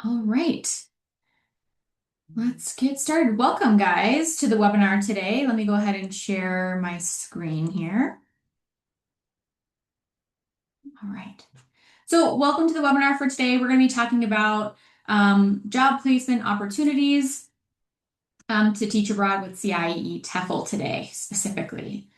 All right, let's get started. Welcome, guys, to the webinar today. Let me go ahead and share my screen here. All right. So, welcome to the webinar for today. We're going to be talking about job placement opportunities to teach abroad with CIEE TEFL today, specifically.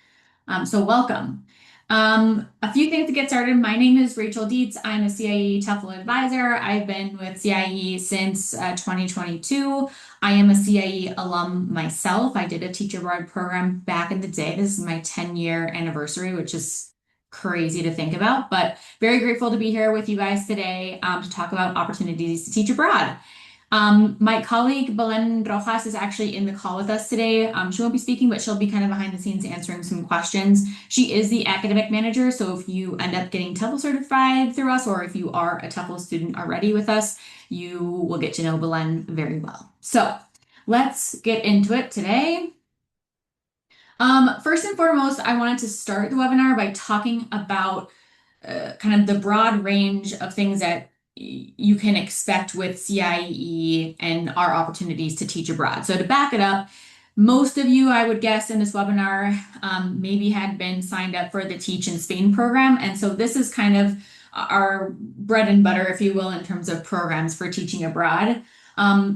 So welcome. A few things to get started. My name is Rachel Dietz. I'm a CIEE TEFL advisor. I've been with CIEE since 2022. I am a CIEE alum myself. I did a teach abroad program back in the day. This is my 10-year anniversary, which is crazy to think about, but very grateful to be here with you guys today to talk about opportunities to teach abroad. My colleague Belen Rojas is actually in the call with us today. She won't be speaking, but she'll be kind of behind the scenes answering some questions. She is the academic manager, so if you end up getting TEFL certified through us, or if you are a TEFL student already with us, you will get to know Belen very well. So let's get into it today. First and foremost, I wanted to start the webinar by talking about kind of the broad range of things that you can expect with CIEE and our opportunities to teach abroad. So to back it up, most of you, I would guess, in this webinar maybe had been signed up for the Teach in Spain program. And so this is kind of our bread and butter, if you will, in terms of programs for teaching abroad.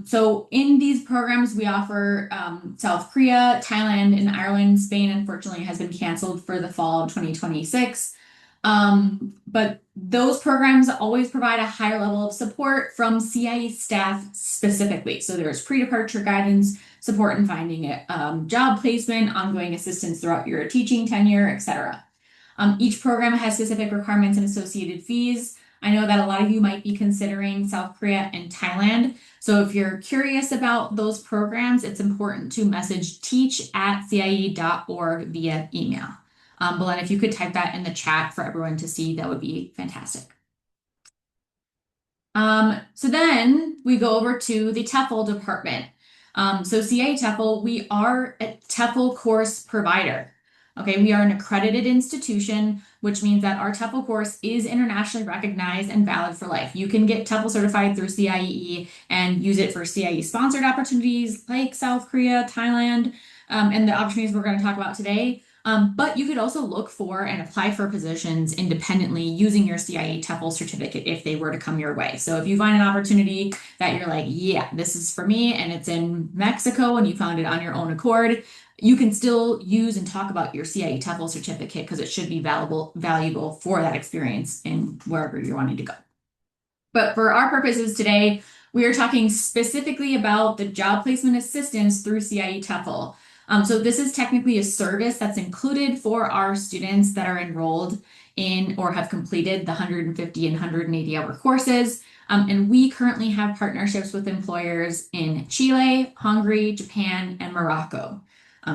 So in these programs, we offer South Korea, Thailand, and Ireland. Spain, unfortunately, has been canceled for the fall of 2026. But those programs always provide a higher level of support from CIE staff specifically. So there's pre-departure guidance, support in finding a job placement, ongoing assistance throughout your teaching tenure, etc. Each program has specific requirements and associated fees. I know that a lot of you might be considering South Korea and Thailand. So if you're curious about those programs, it's important to message teach@cie.org via email. Belen, if you could type that in the chat for everyone to see, that would be fantastic. So then we go over to the TEFL department. So CIEE TEFL, we are a TEFL course provider. Okay, we are an accredited institution, which means that our TEFL course is internationally recognized and valid for life. You can get TEFL certified through CIEE and use it for CIEE sponsored opportunities like South Korea, Thailand, and the opportunities we're going to talk about today. But you could also look for and apply for positions independently using your CIEE TEFL certificate if they were to come your way. So if you find an opportunity that you're like, yeah, this is for me, and it's in Mexico and you found it on your own accord, you can still use and talk about your CIEE TEFL certificate because it should be valuable for that experience in wherever you're wanting to go. But for our purposes today, we are talking specifically about the job placement assistance through CIEE TEFL. So this is technically a service that's included for our students that are enrolled in or have completed the 150 and 180 hour courses. And we currently have partnerships with employers in Chile, Hungary, Japan, and Morocco.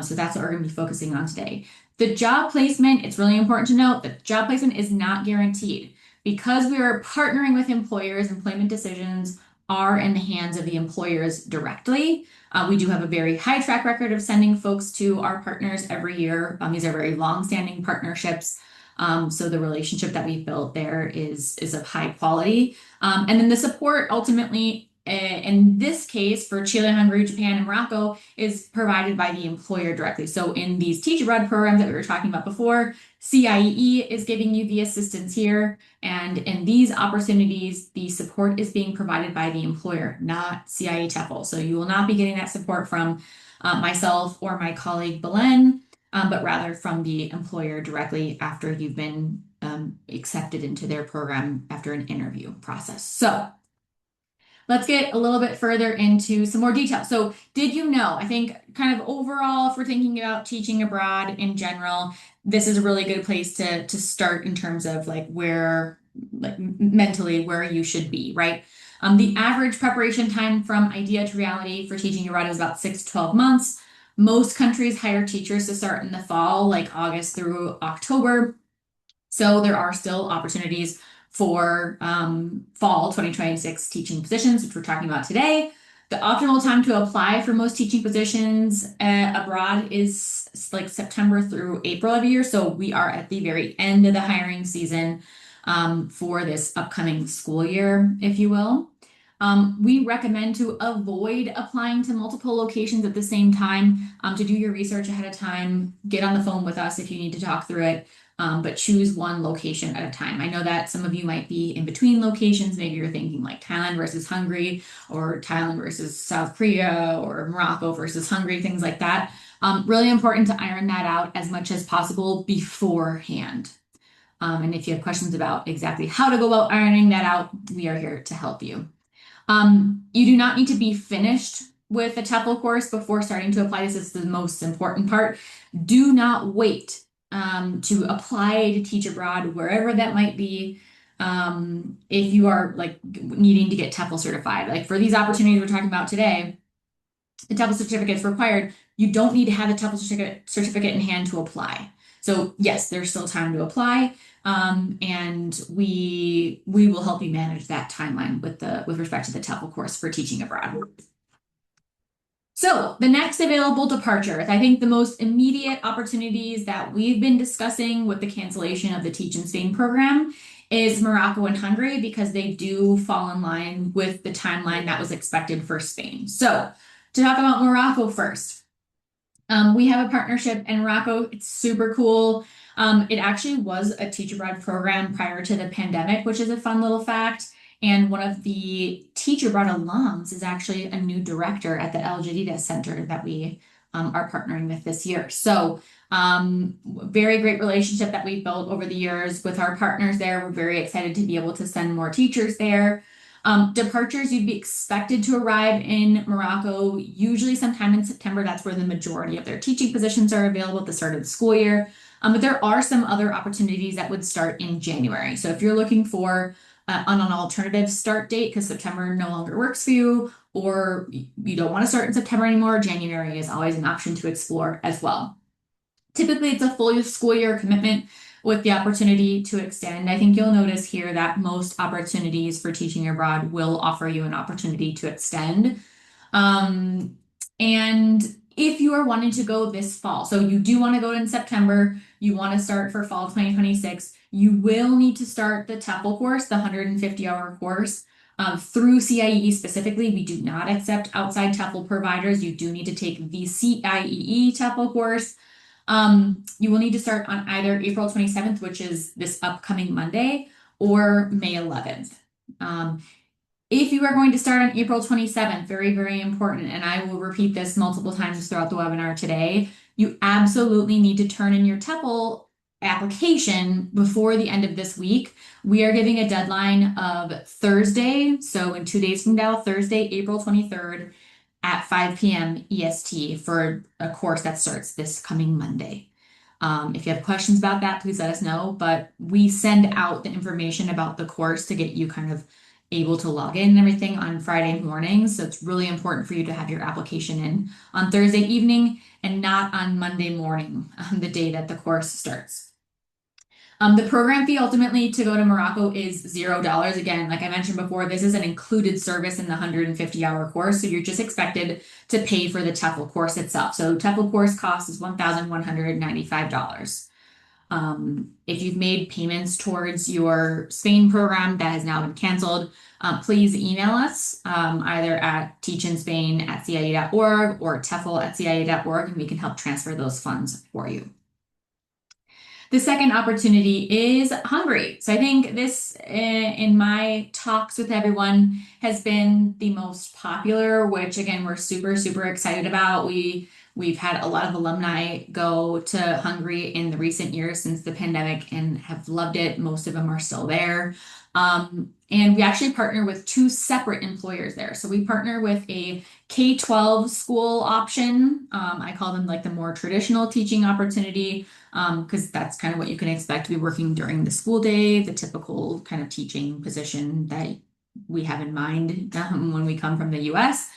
So that's what we're going to be focusing on today. The job placement, it's really important to note that job placement is not guaranteed. Because we are partnering with employers, employment decisions are in the hands of the employers directly. We do have a very high track record of sending folks to our partners every year. These are very long-standing partnerships. So the relationship that we've built there is of high quality. And then the support ultimately, in this case for Chile, Hungary, Japan, and Morocco, is provided by the employer directly. So in these teach abroad programs that we were talking about before, CIEE is giving you the assistance here. And in these opportunities, the support is being provided by the employer, not CIEE TEFL. So you will not be getting that support from myself or my colleague Belen, but rather from the employer directly after you've been accepted into their program after an interview process. So let's get a little bit further into some more detail. So did you know, I think kind of overall, if we're thinking about teaching abroad in general, this is a really good place to start in terms of like where, like mentally where you should be, right? The average preparation time from idea to reality for teaching abroad is about 6 to 12 months. Most countries hire teachers to start in the fall, like August through October. So there are still opportunities for fall 2026 teaching positions, which we're talking about today. The optimal time to apply for most teaching positions abroad is like September through April of a year. So we are at the very end of the hiring season for this upcoming school year, if you will. We recommend to avoid applying to multiple locations at the same time, to do your research ahead of time, get on the phone with us if you need to talk through it, but choose one location at a time. I know that some of you might be in between locations. Maybe you're thinking like Thailand versus Hungary, or Thailand versus South Korea, or Morocco versus Hungary, things like that. Really important to iron that out as much as possible beforehand. And if you have questions about exactly how to go about ironing that out, we are here to help you. You do not need to be finished with a TEFL course before starting to apply. This is the most important part. Do not wait to apply to teach abroad, wherever that might be. If you are like needing to get TEFL certified, like for these opportunities we're talking about today, the TEFL certificate is required. You don't need to have the TEFL certificate in hand to apply. So yes, there's still time to apply, and we will help you manage that timeline with respect to the TEFL course for teaching abroad. So the next available departures, I think the most immediate opportunities that we've been discussing with the cancellation of the Teach in Spain program is Morocco and Hungary, because they do fall in line with the timeline that was expected for Spain. So to talk about Morocco first, we have a partnership in Morocco. It's super cool. It actually was a teach abroad program prior to the pandemic, which is a fun little fact. And one of the teach abroad alums is actually a new director at the El Jadida Center that we are partnering with this year. So very great relationship that we've built over the years with our partners there. We're very excited to be able to send more teachers there. Departures, you'd be expected to arrive in Morocco usually sometime in September. That's where the majority of their teaching positions are available at the start of the school year. But there are some other opportunities that would start in January. So if you're looking for on an alternative start date because September no longer works for you, or you don't want to start in September anymore, January is always an option to explore as well. Typically, it's a full school year commitment with the opportunity to extend. I think you'll notice here that most opportunities for teaching abroad will offer you an opportunity to extend. And if you are wanting to go this fall, so you do want to go in September, you want to start for fall 2026, you will need to start the TEFL course, the 150-hour course. Through CIEE specifically, we do not accept outside TEFL providers. You do need to take the CIEE TEFL course. You will need to start on either April 27th, which is this upcoming Monday, or May 11th. If you are going to start on April 27th, very, very important, and I will repeat this multiple times throughout the webinar today, you absolutely need to turn in your TEFL application before the end of this week. We are giving a deadline of Thursday, so in 2 days from now, Thursday, April 23rd at 5 p.m. EST for a course that starts this coming Monday. If you have questions about that, please let us know, but we send out the information about the course to get you kind of able to log in and everything on Friday mornings. So it's really important for you to have your application in on Thursday evening and not on Monday morning, the day that the course starts. The program fee ultimately to go to Morocco is $0. Again, like I mentioned before, this is an included service in the 150-hour course. So you're just expected to pay for the TEFL course itself. So TEFL course cost is $1,195. If you've made payments towards your Spain program that has now been canceled, please email us either at teachinspain@cie.org or TEFL@cie.org, and we can help transfer those funds for you. The second opportunity is Hungary. So I think this, in my talks with everyone, has been the most popular, which again, we're super, super excited about. We've had a lot of alumni go to Hungary in the recent years since the pandemic and have loved it. Most of them are still there. And we actually partner with two separate employers there. So we partner with a K-12 school option. I call them like the more traditional teaching opportunity, because that's kind of what you can expect to be working during the school day, the typical kind of teaching position that we have in mind when we come from the US.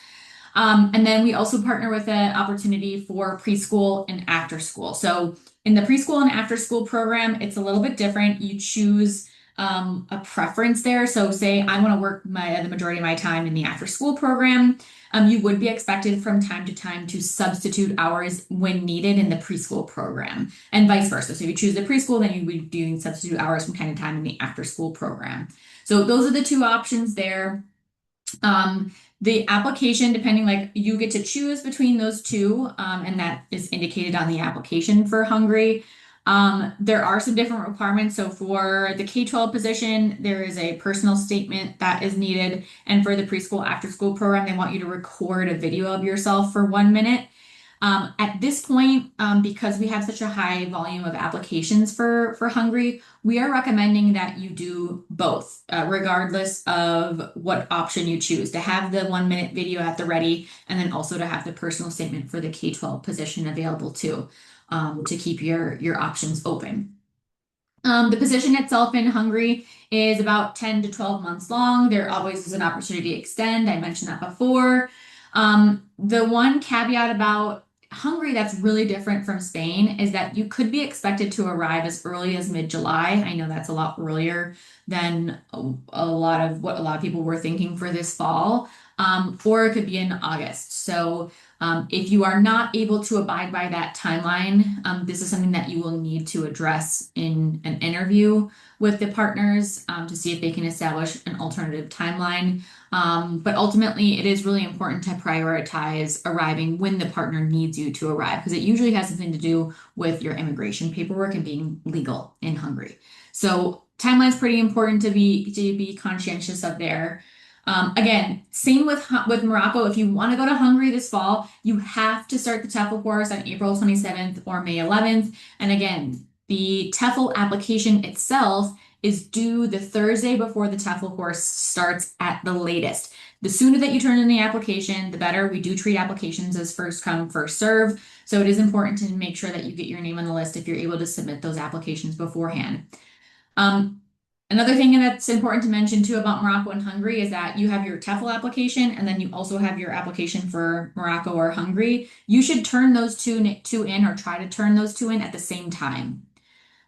And then we also partner with an opportunity for preschool and after school. So in the preschool and after school program, it's a little bit different. You choose a preference there. So say I want to work the majority of my time in the after school program. You would be expected from time to time to substitute hours when needed in the preschool program and vice versa. So if you choose the preschool, then you would be doing substitute hours from time to time in the after school program. So those are the two options there. The application, depending, like you get to choose between those two, and that is indicated on the application for Hungary. There are some different requirements. So for the K-12 position, there is a personal statement that is needed. And for the preschool after school program, they want you to record a video of yourself for 1 minute. At this point, because we have such a high volume of applications for Hungary, we are recommending that you do both, regardless of what option you choose, to have the 1 minute video at the ready, and then also to have the personal statement for the K-12 position available too, to keep your options open. The position itself in Hungary is about 10 to 12 months long. There always is an opportunity to extend. I mentioned that before. The one caveat about Hungary that's really different from Spain is that you could be expected to arrive as early as mid-July. I know that's a lot earlier than a lot of what a lot of people were thinking for this fall, or it could be in August. So if you are not able to abide by that timeline, this is something that you will need to address in an interview with the partners to see if they can establish an alternative timeline. But ultimately, it is really important to prioritize arriving when the partner needs you to arrive, because it usually has something to do with your immigration paperwork and being legal in Hungary. So timeline is pretty important to be conscientious of there. Again, same with Morocco. If you want to go to Hungary this fall, you have to start the TEFL course on April 27th or May 11th. And again, the TEFL application itself is due the Thursday before the TEFL course starts at the latest. The sooner that you turn in the application, the better. We do treat applications as first come, first serve. So it is important to make sure that you get your name on the list if you're able to submit those applications beforehand. Another thing that's important to mention too about Morocco and Hungary is that you have your TEFL application and then you also have your application for Morocco or Hungary. You should turn those two in, or try to turn those two in at the same time.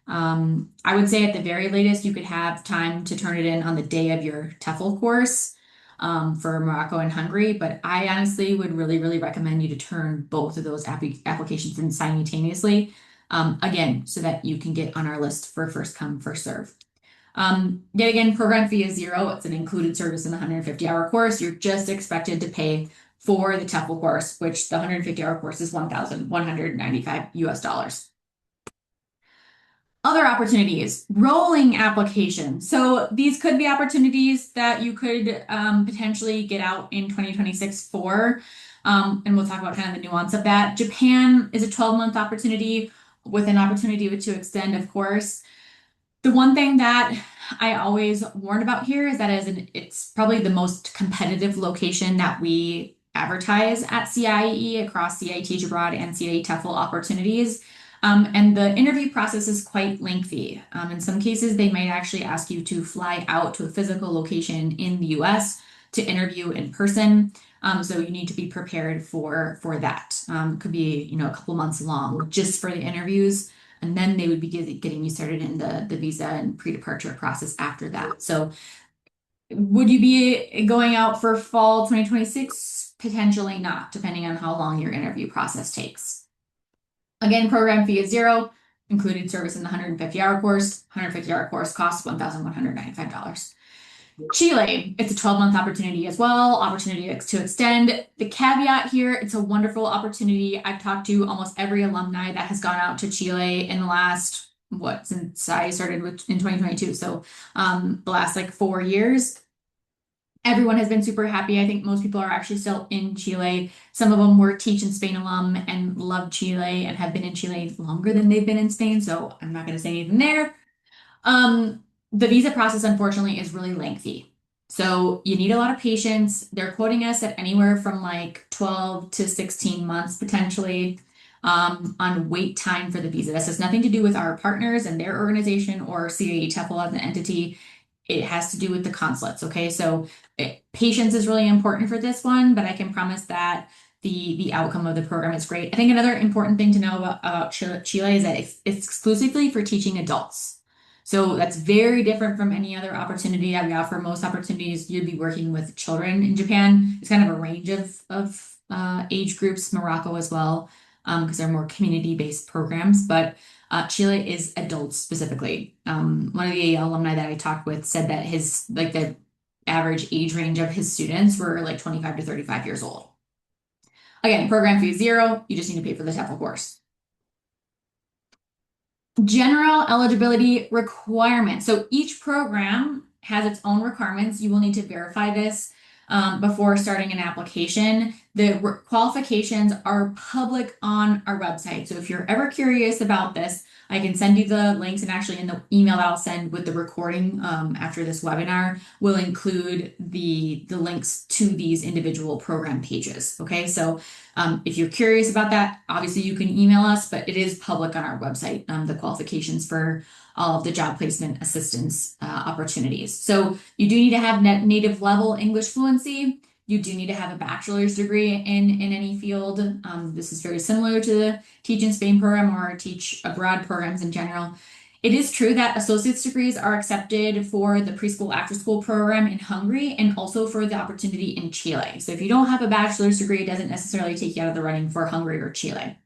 I would say at the very latest, you could have time to turn it in on the day of your TEFL course, for Morocco and Hungary, but I honestly would really, really recommend you to turn both of those applications in simultaneously, again, so that you can get on our list for first come, first serve. Yet again, program fee is zero. It's an included service in the 150-hour course. You're just expected to pay for the TEFL course, which the 150-hour course is $1,195 US. Other opportunities, rolling applications. So these could be opportunities that you could potentially get out in 2026 for, and we'll talk about kind of the nuance of that. Japan is a 12-month opportunity with an opportunity to extend, of course. The one thing that I always warn about here is that it's probably the most competitive location that we advertise at CIEE across CIE Teach Abroad and CIE TEFL opportunities. And the interview process is quite lengthy. In some cases, they might actually ask you to fly out to a physical location in the US to interview in person. So you need to be prepared for that. It could be, a couple months long just for the interviews. And then they would be getting you started in the visa and pre-departure process after that. So would you be going out for fall 2026? Potentially not, depending on how long your interview process takes. Again, program fee is zero, included service in the 150-hour course. 150-hour course costs $1,195. Chile, it's a 12-month opportunity as well, opportunity to extend. The caveat here, it's a wonderful opportunity. I've talked to almost every alumni that has gone out to Chile in the last, since I started in 2022. So the last 4 years. Everyone has been super happy. I think most people are actually still in Chile. Some of them were Teach in Spain alum and love Chile and have been in Chile longer than they've been in Spain. So I'm not going to say anything there. The visa process, unfortunately, is really lengthy. So you need a lot of patience. They're quoting us at anywhere from 12 to 16 months potentially, on wait time for the visa. This has nothing to do with our partners and their organization or CIEE TEFL as an entity. It has to do with the consulates. Okay, so patience is really important for this one, but I can promise that the outcome of the program is great. I think another important thing to know about Chile is that it's exclusively for teaching adults. So that's very different from any other opportunity that we offer. Most opportunities, you'd be working with children in Japan. It's kind of a range of age groups, Morocco as well, because they're more community-based programs. But Chile is adults specifically. One of the alumni that I talked with said that the average age range of his students were like 25 to 35 years old. Again, program fee is zero. You just need to pay for the TEFL course. General eligibility requirements. So each program has its own requirements. You will need to verify this before starting an application. The qualifications are public on our website. So if you're ever curious about this, I can send you the links, and actually in the email that I'll send with the recording after this webinar will include the links to these individual program pages. Okay, so if you're curious about that, obviously you can email us, but it is public on our website, the qualifications for all of the job placement assistance opportunities. So you do need to have native level English fluency. You do need to have a bachelor's degree in any field. This is very similar to the Teach in Spain program or Teach Abroad programs in general. It is true that associate's degrees are accepted for the preschool after school program in Hungary and also for the opportunity in Chile. So if you don't have a bachelor's degree, it doesn't necessarily take you out of the running for Hungary or Chile.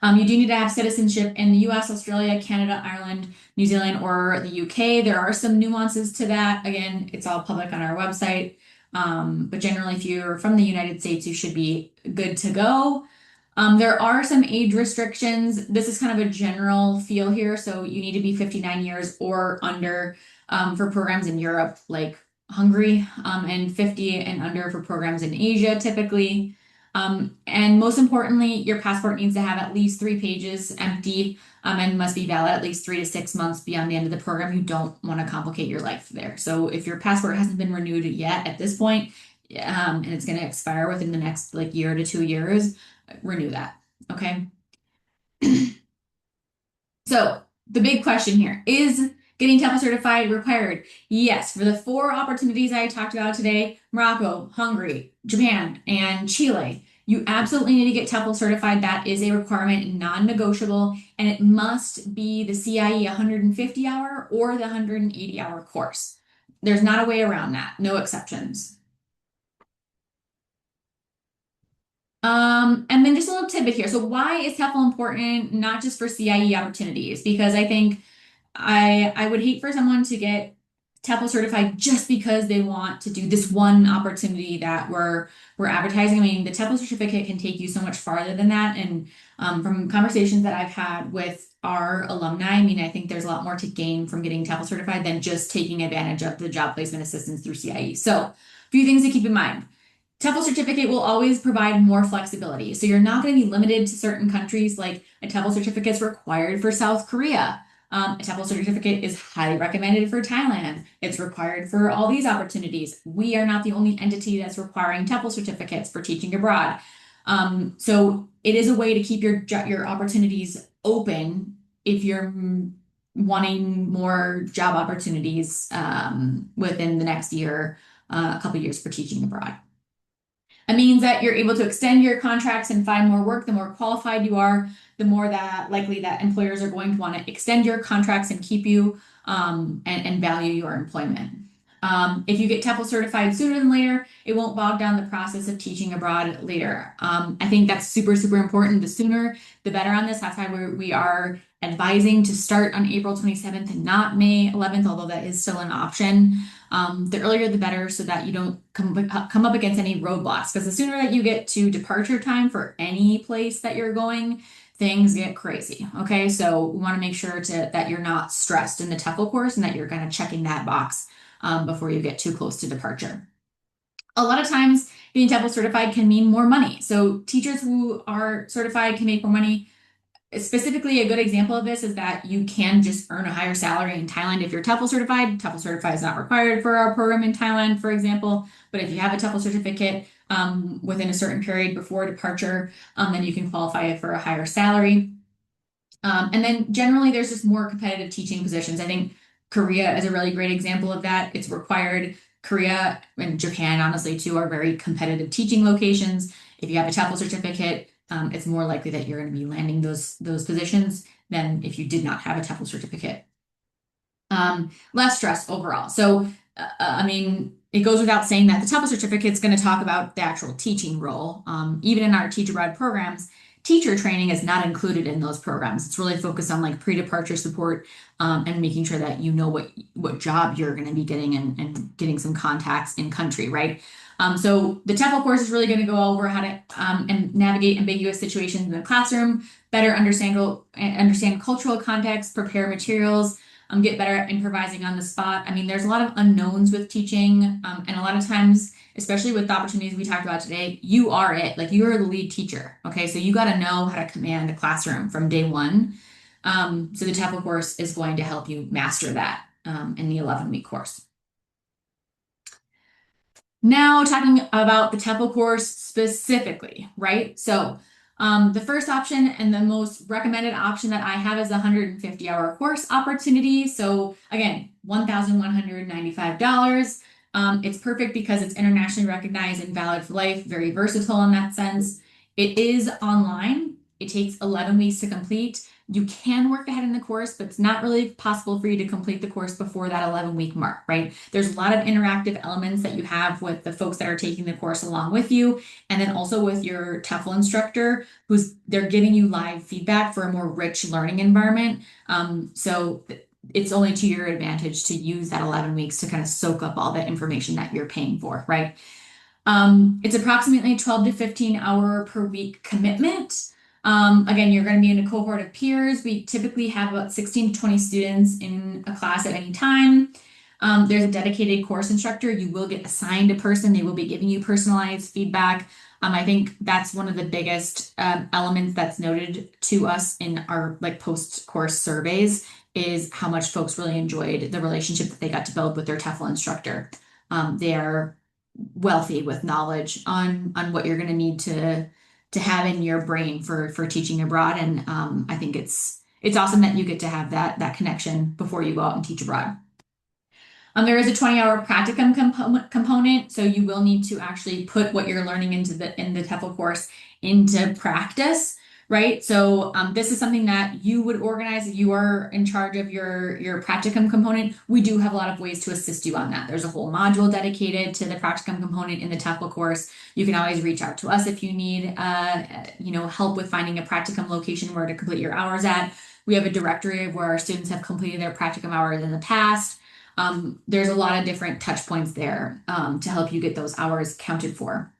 You do need to have citizenship in the US, Australia, Canada, Ireland, New Zealand, or the UK. There are some nuances to that. Again, it's all public on our website. But generally, if you're from the United States, you should be good to go. There are some age restrictions. This is kind of a general feel here. So you need to be 59 years or under for programs in Europe, like Hungary, and 50 and under for programs in Asia, typically. And most importantly, your passport needs to have at least 3 pages empty and must be valid at least 3 to 6 months beyond the end of the program. You don't want to complicate your life there. So if your passport hasn't been renewed yet at this point, and it's going to expire within the next like year to 2 years, renew that. Okay. So the big question here is getting TEFL certified required? Yes, for the 4 opportunities I talked about today, Morocco, Hungary, Japan, and Chile. You absolutely need to get TEFL certified. That is a requirement, non-negotiable, and it must be the CIE 150 hour or the 180 hour course. There's not a way around that, no exceptions. And then just a little tidbit here. So why is TEFL important, not just for CIE opportunities? Because I think I would hate for someone to get TEFL certified just because they want to do this one opportunity that we're advertising. I mean, the TEFL certificate can take you so much farther than that. And from conversations that I've had with our alumni, I mean, I think there's a lot more to gain from getting TEFL certified than just taking advantage of the job placement assistance through CIE. So a few things to keep in mind. TEFL certificate will always provide more flexibility. So you're not going to be limited to certain countries, like a TEFL certificate is required for South Korea. A TEFL certificate is highly recommended for Thailand. It's required for all these opportunities. We are not the only entity that's requiring TEFL certificates for teaching abroad. So it is a way to keep your opportunities open if you're wanting more job opportunities within the next year, a couple years for teaching abroad. It means that you're able to extend your contracts and find more work. The more qualified you are, the more that likely that employers are going to want to extend your contracts and keep you and value your employment. If you get TEFL certified sooner than later, it won't bog down the process of teaching abroad later. I think that's super, super important. The sooner, the better on this. That's why we are advising to start on April 27th and not May 11th, although that is still an option. The earlier the better so that you don't come up against any roadblocks, because the sooner that you get to departure time for any place that you're going, things get crazy. Okay, so we want to make sure that you're not stressed in the TEFL course and that you're kind of checking that box before you get too close to departure. A lot of times being TEFL certified can mean more money. So teachers who are certified can make more money. Specifically, a good example of this is that you can just earn a higher salary in Thailand if you're TEFL certified. TEFL certified is not required for our program in Thailand, for example. But if you have a TEFL certificate within a certain period before departure, then you can qualify for a higher salary. And then generally, there's just more competitive teaching positions. I think Korea is a really great example of that. It's required. Korea and Japan, honestly, too, are very competitive teaching locations. If you have a TEFL certificate, it's more likely that you're going to be landing those positions than if you did not have a TEFL certificate. Less stress overall. So, I mean, it goes without saying that the TEFL certificate is going to talk about the actual teaching role. Even in our teach abroad programs, teacher training is not included in those programs. It's really focused on like pre-departure support and making sure that you know what job you're going to be getting and getting some contacts in country, right? So the TEFL course is really going to go over how to and navigate ambiguous situations in the classroom, better understand cultural context, prepare materials, get better at improvising on the spot. I mean, there's a lot of unknowns with teaching, and a lot of times, especially with the opportunities we talked about today, you are it. Like you are the lead teacher. Okay, so you got to know how to command a classroom from day one. So the TEFL course is going to help you master that in the 11-week course. Now, talking about the TEFL course specifically, right? So, the first option and the most recommended option that I have is a 150-hour course opportunity. So, again, $1,195. It's perfect because it's internationally recognized and valid for life, very versatile in that sense. It is online. It takes 11 weeks to complete. You can work ahead in the course, but it's not really possible for you to complete the course before that 11-week mark, right? There's a lot of interactive elements that you have with the folks that are taking the course along with you, and then also with your TEFL instructor, they're giving you live feedback for a more rich learning environment. So it's only to your advantage to use that 11 weeks to kind of soak up all the information that you're paying for, right? It's approximately 12 to 15 hour per week commitment. Again, you're going to be in a cohort of peers. We typically have about 16 to 20 students in a class at any time. There's a dedicated course instructor. You will get assigned a person. They will be giving you personalized feedback. I think that's one of the biggest elements that's noted to us in our like post-course surveys is how much folks really enjoyed the relationship that they got to build with their TEFL instructor. They are wealthy with knowledge on what you're going to need to have in your brain for teaching abroad, and I think it's awesome that you get to have that connection before you go out and teach abroad. There is a 20-hour practicum component, so you will need to actually put what you're learning in the TEFL course into practice, right? So this is something that you would organize if you are in charge of your practicum component. We do have a lot of ways to assist you on that. There's a whole module dedicated to the practicum component in the TEFL course. You can always reach out to us if you need help with finding a practicum location where to complete your hours at. We have a directory of where our students have completed their practicum hours in the past. There's a lot of different touch points there to help you get those hours counted for.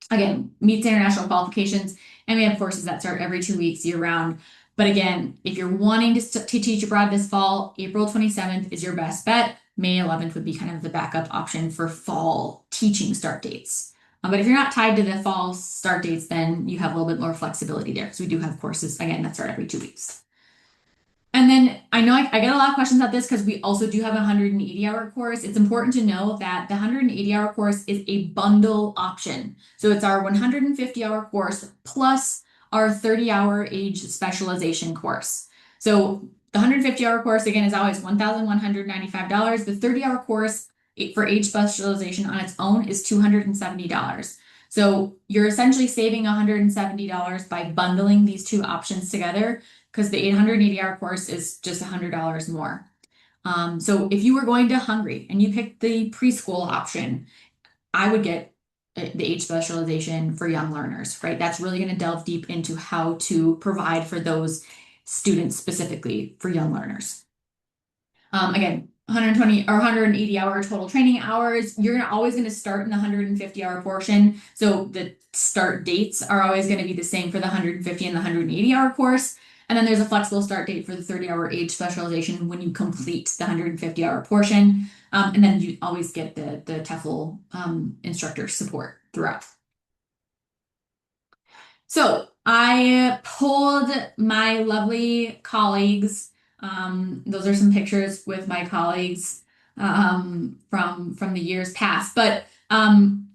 Again, meets international qualifications, and we have courses that start every 2 weeks year round. But again, if you're wanting to teach abroad this fall, April 27th is your best bet. May 11th would be kind of the backup option for fall teaching start dates. But if you're not tied to the fall start dates, then you have a little bit more flexibility there because we do have courses, again, that start every 2 weeks. And then I know I get a lot of questions about this because we also do have a 180-hour course. It's important to know that the 180-hour course is a bundle option. So it's our 150-hour course plus our 30-hour age specialization course. So the 150-hour course, again, is always $1,195. The 30-hour course for age specialization on its own is $270. So you're essentially saving $170 by bundling these two options together, because the 880-hour course is just $100 more. So if you were going to Hungary and you picked the preschool option, I would get the age specialization for young learners, right? That's really going to delve deep into how to provide for those students specifically for young learners. Again, 120 or 180-hour total training hours. You're always going to start in the 150-hour portion. So the start dates are always going to be the same for the 150 and the 180-hour course. And then there's a flexible start date for the 30-hour age specialization when you complete the 150-hour portion. And then you always get the TEFL instructor support throughout. So I polled my lovely colleagues. Those are some pictures with my colleagues from the years past. But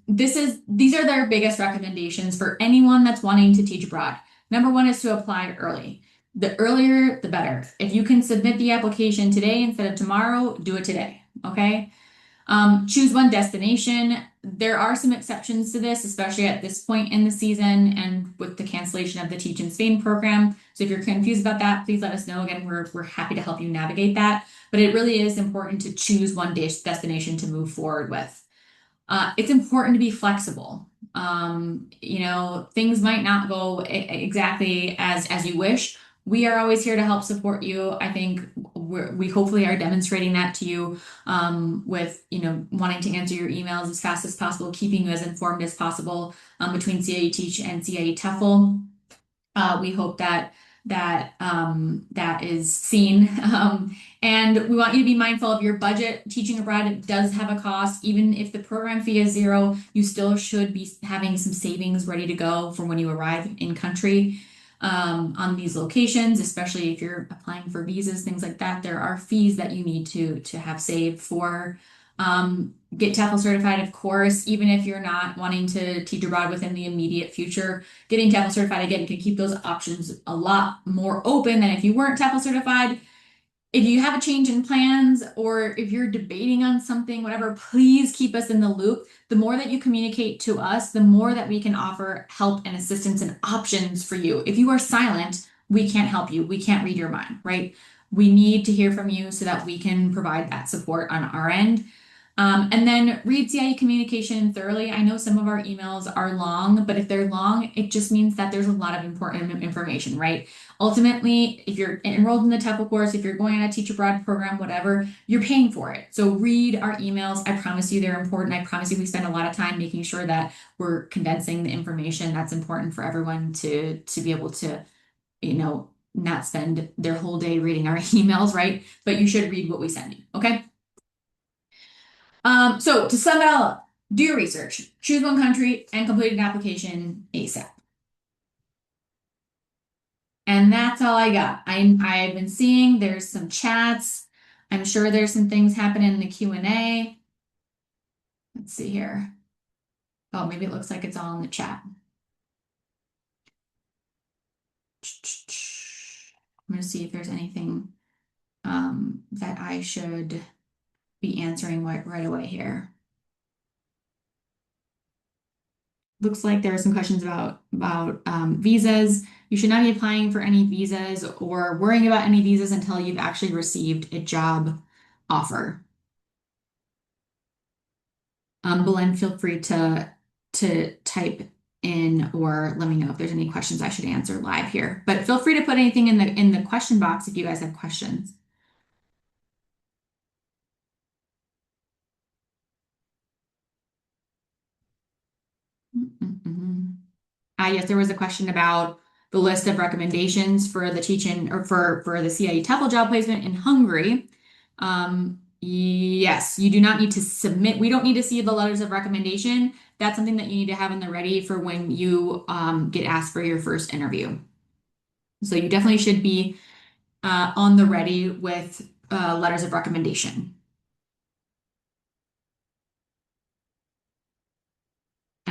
these are their biggest recommendations for anyone that's wanting to teach abroad. Number one is to apply early. The earlier, the better. If you can submit the application today instead of tomorrow, do it today, okay? Choose one destination. There are some exceptions to this, especially at this point in the season and with the cancellation of the Teach in Spain program. So if you're confused about that, please let us know. Again, we're happy to help you navigate that. But it really is important to choose one destination to move forward with. It's important to be flexible. Things might not go exactly as you wish. We are always here to help support you. I think we hopefully are demonstrating that to you with, wanting to answer your emails as fast as possible, keeping you as informed as possible between CIE Teach and CIE TEFL. We hope that is seen. And we want you to be mindful of your budget. Teaching abroad, it does have a cost. Even if the program fee is zero, you still should be having some savings ready to go for when you arrive in country. On these locations, especially if you're applying for visas, things like that, there are fees that you need to have saved for. Get TEFL certified, of course, even if you're not wanting to teach abroad within the immediate future. Getting TEFL certified again can keep those options a lot more open than if you weren't TEFL certified. If you have a change in plans or if you're debating on something, whatever, please keep us in the loop. The more that you communicate to us, the more that we can offer help and assistance and options for you. If you are silent, we can't help you. We can't read your mind, right? We need to hear from you so that we can provide that support on our end. And then read CIE communication thoroughly. I know some of our emails are long, but if they're long, it just means that there's a lot of important information, right? Ultimately, if you're enrolled in the TEFL course, if you're going on a teach abroad program, whatever, you're paying for it. So read our emails. I promise you they're important. I promise you we spend a lot of time making sure that we're condensing the information that's important for everyone to be able to, not spend their whole day reading our emails, right? But you should read what we send you, okay? So to sum it all up, do your research, choose one country, and complete an application ASAP. And that's all I got. I've been seeing there's some chats. I'm sure there's some things happening in the Q&A. Let's see here. Oh, maybe it looks like it's all in the chat. I'm going to see if there's anything that I should be answering right away here. Looks like there are some questions about visas. You should not be applying for any visas or worrying about any visas until you've actually received a job offer. Belen, feel free to type in or let me know if there's any questions I should answer live here. But feel free to put anything in the question box if you guys have questions. Yes, there was a question about the list of recommendations for the teaching or for the CIE TEFL job placement in Hungary. Yes, you do not need to submit. We don't need to see the letters of recommendation. That's something that you need to have in the ready for when you get asked for your first interview. So you definitely should be on the ready with letters of recommendation.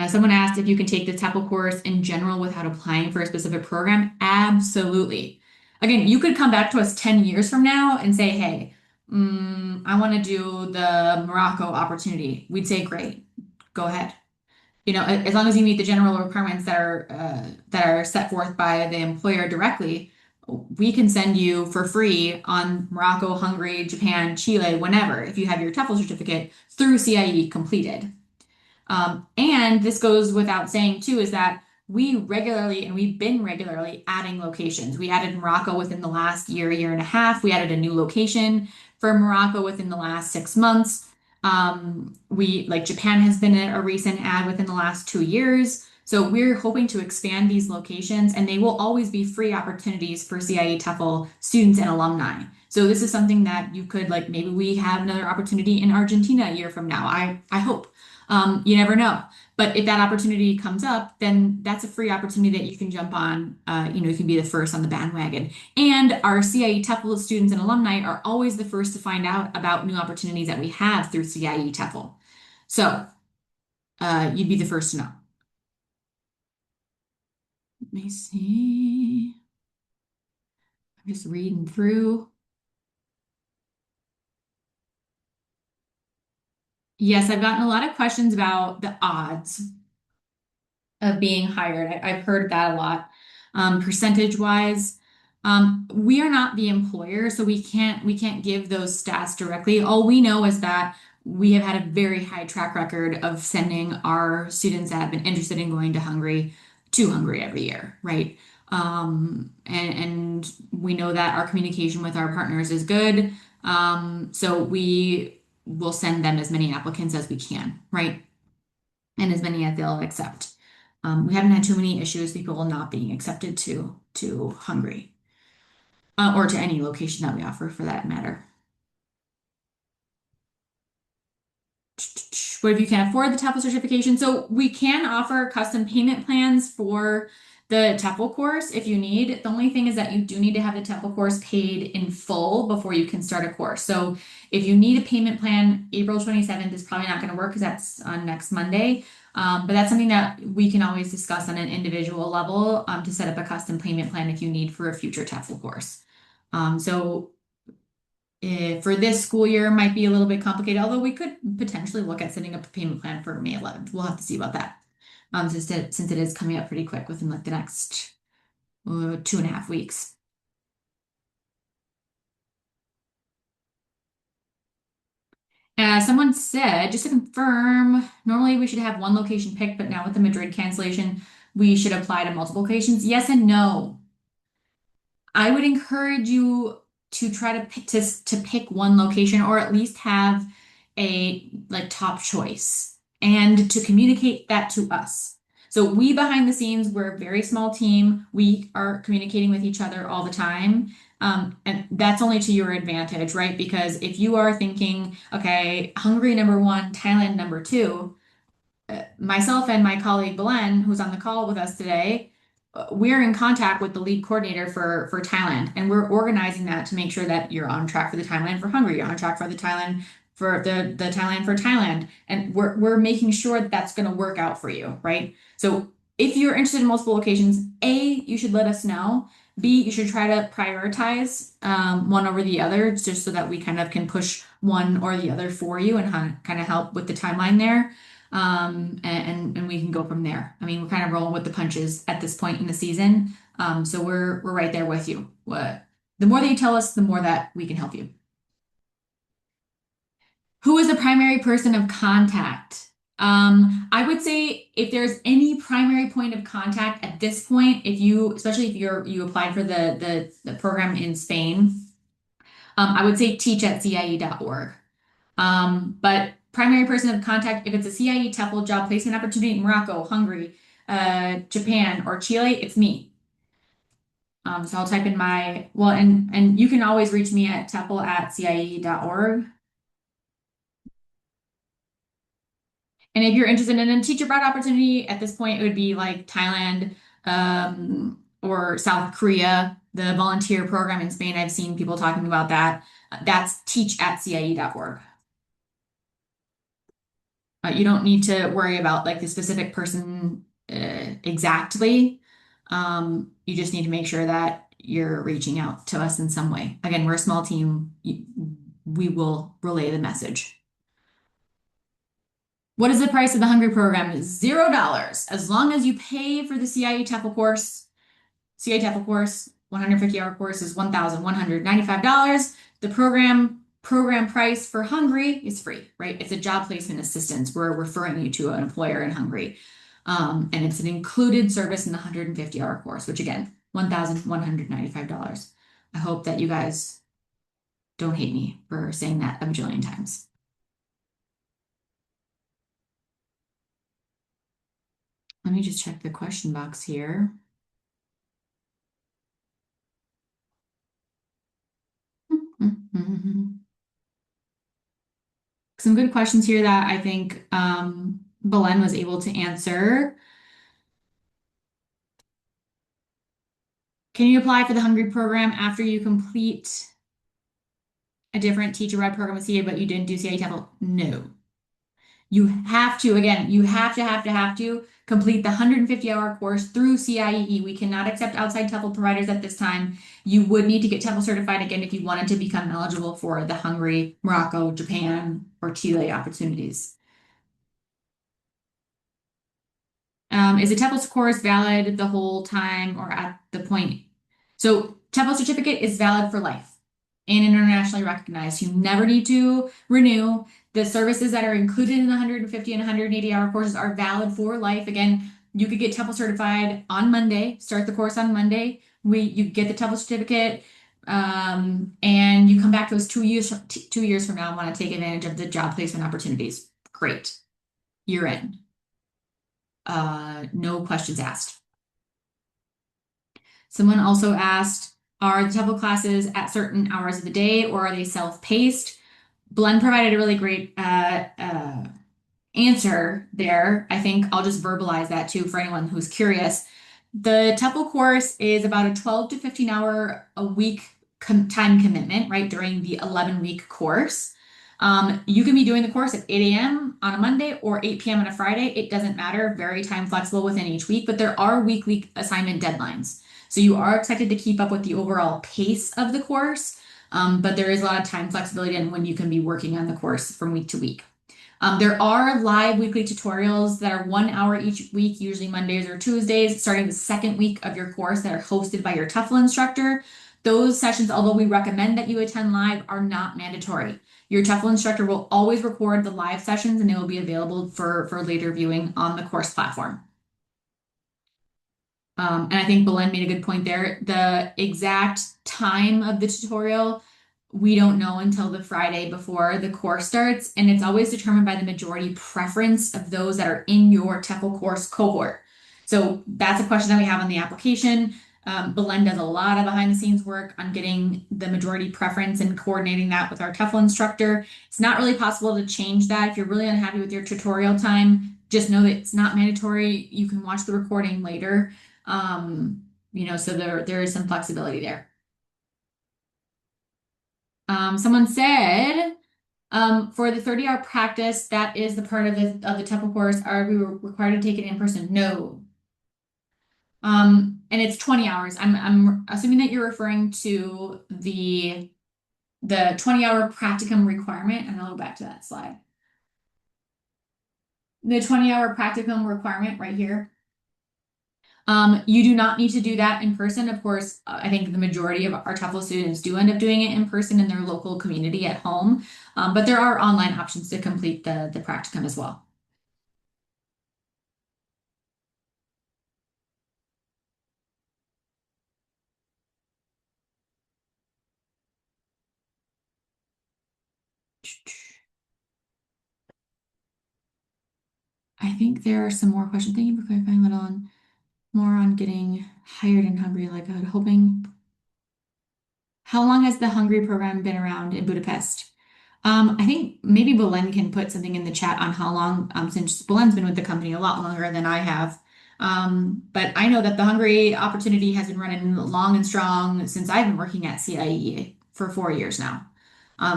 Someone asked if you can take the TEFL course in general without applying for a specific program. Absolutely. Again, you could come back to us 10 years from now and say, hey, I want to do the Morocco opportunity. We'd say, great, go ahead. As long as you meet the general requirements that are set forth by the employer directly, we can send you for free on Morocco, Hungary, Japan, Chile, whenever, if you have your TEFL certificate through CIE completed. And this goes without saying too, is that we've been regularly adding locations. We added Morocco within the last year and a half. We added a new location for Morocco within the last 6 months. Japan has been a recent add within the last 2 years. So we're hoping to expand these locations and they will always be free opportunities for CIE TEFL students and alumni. So this is something that you could maybe we have another opportunity in Argentina a year from now. I hope. You never know. But if that opportunity comes up, then that's a free opportunity that you can jump on. You can be the first on the bandwagon. And our CIE TEFL students and alumni are always the first to find out about new opportunities that we have through CIE TEFL. So you'd be the first to know. Let me see. I'm just reading through. Yes, I've gotten a lot of questions about the odds of being hired. I've heard that a lot. Percentage wise, we are not the employer, so we can't give those stats directly. All we know is that we have had a very high track record of sending our students that have been interested in going to Hungary every year, right? And we know that our communication with our partners is good. So we will send them as many applicants as we can, right? And as many as they'll accept. We haven't had too many issues, people not being accepted to Hungary, or to any location that we offer for that matter. What if you can't afford the TEFL certification? So we can offer custom payment plans for the TEFL course if you need. The only thing is that you do need to have the TEFL course paid in full before you can start a course. So if you need a payment plan, April 27th is probably not going to work because that's on next Monday. But that's something that we can always discuss on an individual level, to set up a custom payment plan if you need for a future TEFL course. So for this school year might be a little bit complicated, although we could potentially look at setting up a payment plan for May 11th. We'll have to see about that. Since it is coming up pretty quick within like the next 2.5 weeks. Someone said, just to confirm, normally we should have one location picked, but now with the Madrid cancellation, we should apply to multiple locations. Yes and no. I would encourage you to try to pick one location, or at least have a like top choice, and to communicate that to us. So we behind the scenes, we're a very small team. We are communicating with each other all the time. And that's only to your advantage, right? Because if you are thinking, okay, Hungary number one, Thailand number two, myself and my colleague Belen, who's on the call with us today, we're in contact with the lead coordinator for Thailand, and we're organizing that to make sure that you're on track for the Thailand for Hungary, you're on track for the Thailand for the Thailand for Thailand, and we're making sure that that's going to work out for you, right? So if you're interested in multiple locations, A, you should let us know. B, you should try to prioritize one over the other, just so that we kind of can push one or the other for you and kind of help with the timeline there. And we can go from there. I mean, we're kind of rolling with the punches at this point in the season. So we're right there with you. The more that you tell us, the more that we can help you. Who is the primary person of contact? I would say if there's any primary point of contact at this point, especially if you applied for the program in Spain, I would say teach at CIEE.org. But primary person of contact, if it's a CIEE TEFL job placement opportunity in Morocco, Hungary, Japan, or Chile, it's me. So I'll type in and you can always reach me at TEFL@CIEE.org. And if you're interested in a teacher abroad opportunity, at this point, it would be like Thailand, or South Korea, the volunteer program in Spain. I've seen people talking about that. That's teach@CIEE.org. You don't need to worry about like the specific person exactly. You just need to make sure that you're reaching out to us in some way. Again, we're a small team. We will relay the message. What is the price of the Hungry program? $0. As long as you pay for the CIE TEFL course, 150-hour course is $1,195. The program price for Hungary is free, right? It's a job placement assistance. We're referring you to an employer in Hungary. And it's an included service in the 150-hour course, which again, $1,195. I hope that you guys don't hate me for saying that a bajillion times. Let me just check the question box here. Some good questions here that I think Belen was able to answer. Can you apply for the Hungry program after you complete a different teacher-led program with CA, but you didn't do CIE TEFL? No. You have to, again, you have to complete the 150-hour course through CIEE. We cannot accept outside TEFL providers at this time. You would need to get TEFL certified again if you wanted to become eligible for the Hungary, Morocco, Japan, or Chile opportunities. Is a TEFL course valid the whole time or at the point? So TEFL certificate is valid for life and internationally recognized. You never need to renew. The services that are included in the 150 and 180-hour courses are valid for life. Again, you could get TEFL certified on Monday, start the course on Monday. You get the TEFL certificate, and you come back to us 2 years 2 years from now and want to take advantage of the job placement opportunities. Great, you're in. No questions asked. Someone also asked, are the TEFL classes at certain hours of the day or are they self-paced? Blend provided a really great answer there. I think I'll just verbalize that too for anyone who's curious. The TEFL course is about a 12 to 15 hour a week time commitment, right, during the 11-week course. You can be doing the course at 8 a.m. on a Monday or 8 p.m. on a Friday. It doesn't matter, very time flexible within each week, but there are weekly assignment deadlines. So you are expected to keep up with the overall pace of the course, but there is a lot of time flexibility in when you can be working on the course from week to week. There are live weekly tutorials that are 1 hour each week, usually Mondays or Tuesdays, starting the second week of your course that are hosted by your TEFL instructor. Those sessions, although we recommend that you attend live, are not mandatory. Your TEFL instructor will always record the live sessions and they will be available for later viewing on the course platform. And I think Belen made a good point there. The exact time of the tutorial, we don't know until the Friday before the course starts, and it's always determined by the majority preference of those that are in your TEFL course cohort. So that's a question that we have on the application. Belen does a lot of behind the scenes work on getting the majority preference and coordinating that with our TEFL instructor. It's not really possible to change that. If you're really unhappy with your tutorial time, just know that it's not mandatory. You can watch the recording later. So there is some flexibility there. Someone said, for the 30-hour practice, that is the part of the TEFL course. Are we required to take it in person? No. And it's 20 hours. I'm assuming that you're referring to the 20-hour practicum requirement, and I'll go back to that slide. The 20-hour practicum requirement right here. You do not need to do that in person. Of course, I think the majority of our TEFL students do end up doing it in person in their local community at home, but there are online options to complete the practicum as well. I think there are some more questions. Thank you for clarifying a little on more on getting hired in Hungary, like I was hoping. How long has the Hungary program been around in Budapest? I think maybe Belen can put something in the chat on how long, since Belen's been with the company a lot longer than I have. But I know that the Hungary opportunity has been running long and strong since I've been working at CIEE for 4 years now.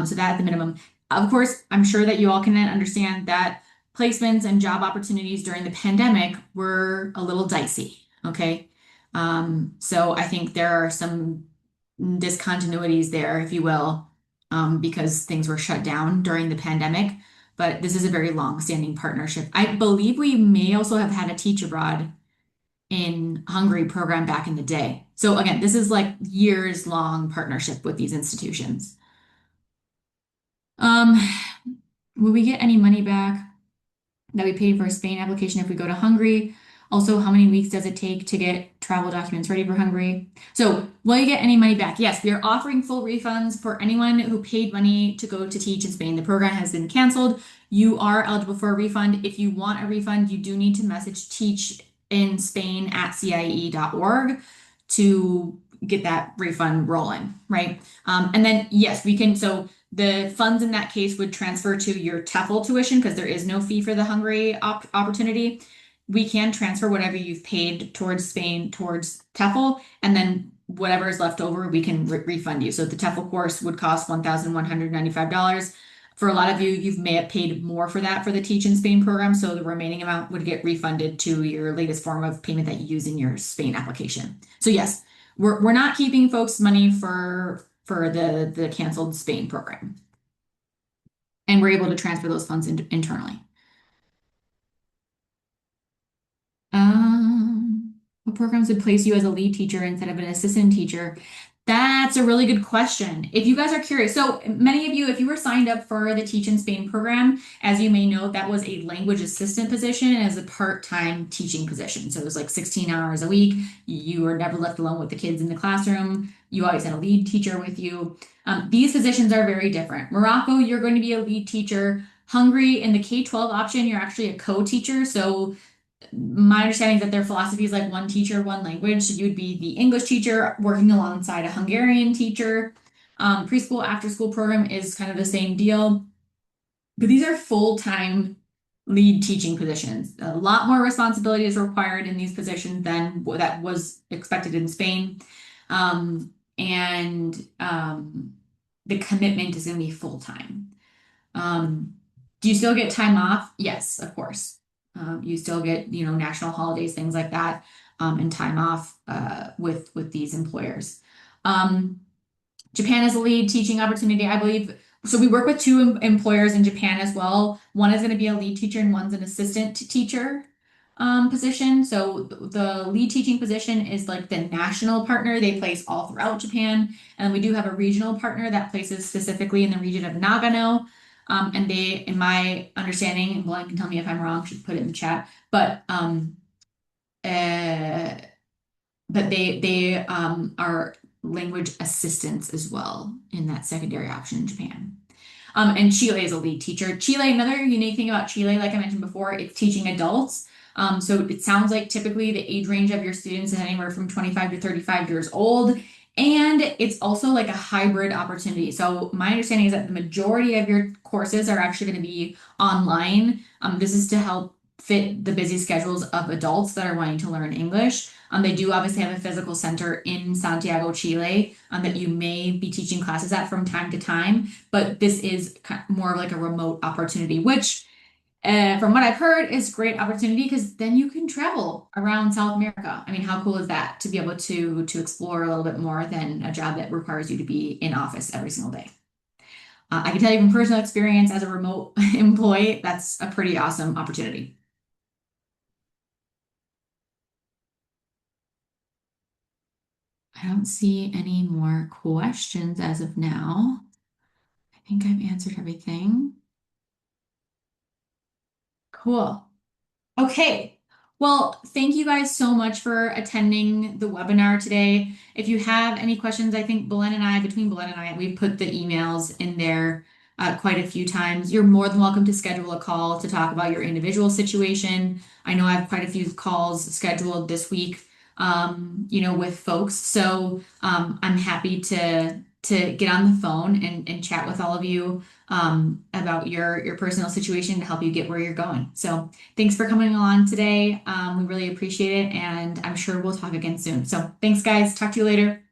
So that at the minimum. Of course, I'm sure that you all can understand that placements and job opportunities during the pandemic were a little dicey. Okay. So I think there are some discontinuities there, if you will, because things were shut down during the pandemic. But this is a very long-standing partnership. I believe we may also have had a teach abroad in Hungary program back in the day. So again, this is like years-long partnership with these institutions. Um, will we get any money back that we paid for a Spain application if we go to Hungary? Also, how many weeks does it take to get travel documents ready for Hungary? So, will you get any money back? Yes, we are offering full refunds for anyone who paid money to go to teach in Spain. The program has been canceled. You are eligible for a refund. If you want a refund, you do need to message teach in Spain at ciee.org to get that refund rolling, right? And then, yes, we can. So, the funds in that case would transfer to your TEFL tuition because there is no fee for the Hungary opportunity. We can transfer whatever you've paid towards Spain towards TEFL, and then whatever is left over, we can refund you. So the TEFL course would cost $1,195. For a lot of you, you may have paid more for that for the Teach in Spain program, so the remaining amount would get refunded to your latest form of payment that you use in your Spain application. So yes, we're not keeping folks' money for the canceled Spain program, and we're able to transfer those funds internally. What programs would place you as a lead teacher instead of an assistant teacher? That's a really good question. If you guys are curious, so many of you, if you were signed up for the Teach in Spain program, as you may know, that was a language assistant position as a part-time teaching position. So it was like 16 hours a week. You were never left alone with the kids in the classroom. You always had a lead teacher with you. These positions are very different. Morocco, you're going to be a lead teacher. Hungary, in the K-12 option, you're actually a co-teacher. So my understanding is that their philosophy is like one teacher, one language. So you would be the English teacher working alongside a Hungarian teacher. Preschool after school program is kind of the same deal, but these are full-time lead teaching positions. A lot more responsibility is required in these positions than what that was expected in Spain. And the commitment is going to be full-time. Um, do you still get time off? Yes, of course. You still get, national holidays, things like that, and time off with these employers. Um, Japan is a lead teaching opportunity, I believe. So we work with two employers in Japan as well. One is going to be a lead teacher and one's an assistant teacher position. So the lead teaching position is like the national partner. They place all throughout Japan. And we do have a regional partner that places specifically in the region of Nagano. And they, in my understanding, and Glenn can tell me if I'm wrong, should put it in the chat, uh, but they are language assistants as well in that secondary option in Japan. And Chile is a lead teacher. Chile, another unique thing about Chile, like I mentioned before, it's teaching adults. So it sounds like typically the age range of your students is anywhere from 25 to 35 years old. And it's also like a hybrid opportunity. So my understanding is that the majority of your courses are actually going to be online. This is to help fit the busy schedules of adults that are wanting to learn English. They do obviously have a physical center in Santiago, Chile, that you may be teaching classes at from time to time, but this is more of like a remote opportunity, which, from what I've heard, is a great opportunity because then you can travel around South America. I mean, how cool is that to be able to explore a little bit more than a job that requires you to be in office every single day? I can tell you from personal experience as a remote employee, that's a pretty awesome opportunity. I don't see any more questions as of now. I think I've answered everything. Cool. Okay. Well, thank you guys so much for attending the webinar today. If you have any questions, I think between Belen and I, we've put the emails in there quite a few times. You're more than welcome to schedule a call to talk about your individual situation. I know I have quite a few calls scheduled this week, with folks. So I'm happy to get on the phone and chat with all of you about your personal situation to help you get where you're going. So thanks for coming along today. We really appreciate it, and I'm sure we'll talk again soon. So thanks, guys. Talk to you later.